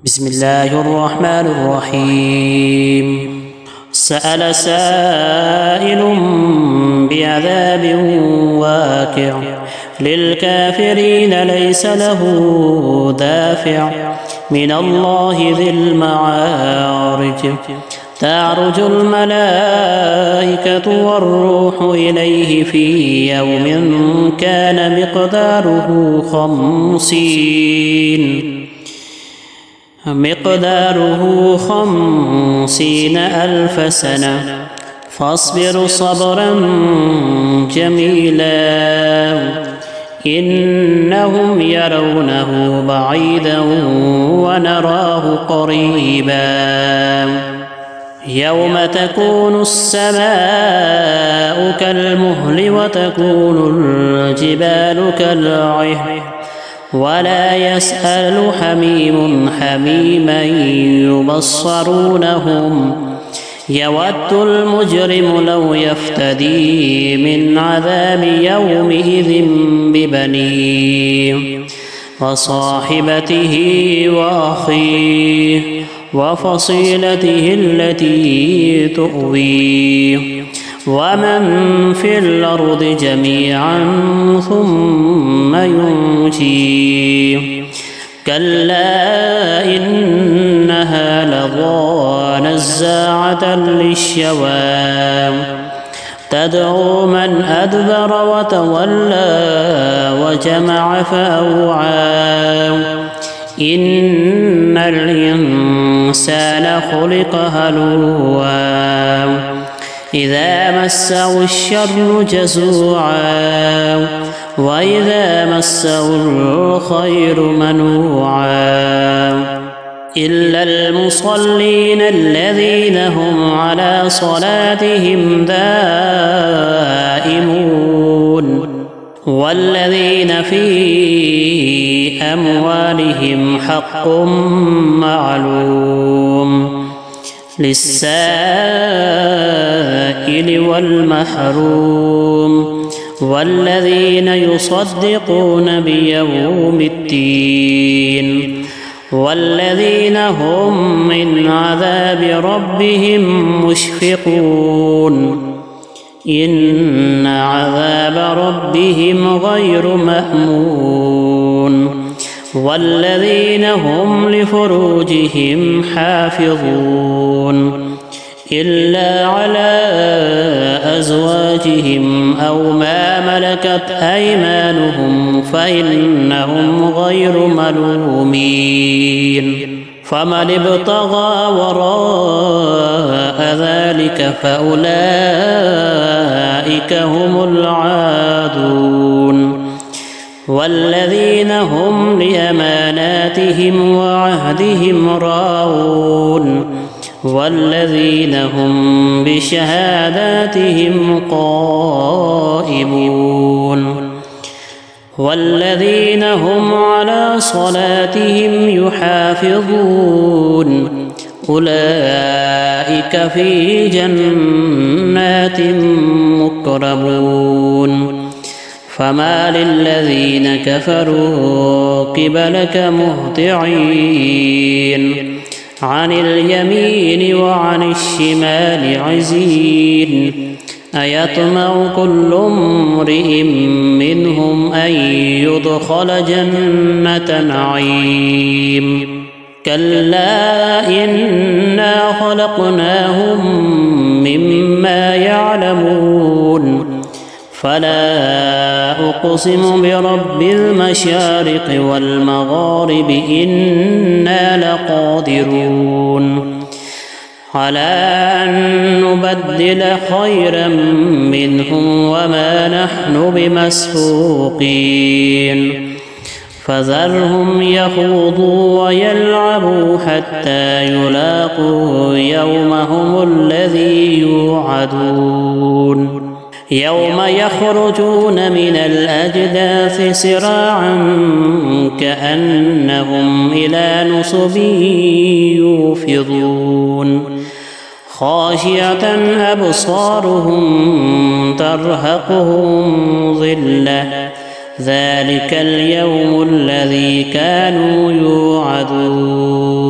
بسم الله الرحمن الرحيم. سأل سائل بعذاب واقع للكافرين ليس له دافع من الله ذي المعارج تعرج الملائكة والروح إليه في يوم كان مقداره 50,000 سنة فاصبر صبرا جميلا إنهم يرونه بعيدا ونراه قريبا يوم تكون السماء كالمهل وتكون الجبال كالعهن ولا يسأل حميم حميما يبصرونهم يود المجرم لو يفتدي من عذاب يومئذ ببنيه وصاحبته وأخيه وفصيلته التي تؤويه ومن في الأرض جميعا ثم ينجيه كلا إنها لظى نزاعة للشوى تدعو من أدبر وتولى وجمع فأوعى إن الإنسان خلق هلوعا إذا مسه الشر جزوعا وإذا مسه الخير منوعا إلا المصلين الذين هم على صلاتهم دائمون والذين في أموالهم حق معلوم للسائل والمحروم والذين يصدقون بيوم الدين والذين هم من عذاب ربهم مشفقون إن عذاب ربهم غير مأمون والذين هم لفروجهم حافظون إلا على أزواجهم أو ما ملكت أيمانهم فإنهم غير ملومين فمن ابتغى وراء ذلك فأولئك هم العادون والذين هم لأماناتهم وعهدهم راعون والذين هم بشهاداتهم قائمون والذين هم على صلاتهم يحافظون أولئك في جنات مكرمون فما للذين كفروا قبلك مهطعين عن اليمين وعن الشمال عزين أيطمع كل امرئ منهم أن يدخل جنة نعيم كلا إنا خلقناهم مما يعلمون فلا أقسم برب المشارق والمغارب إنا لقادرون على أن نبدل خيرا منهم وما نحن بمسبوقين فذرهم يخوضوا ويلعبوا حتى يلاقوا يومهم الذي يوعدون يوم يخرجون من الأجداث سراعا كأنهم إلى نصب يوفضون خاشعة أبصارهم ترهقهم ظلة ذلك اليوم الذي كانوا يوعدون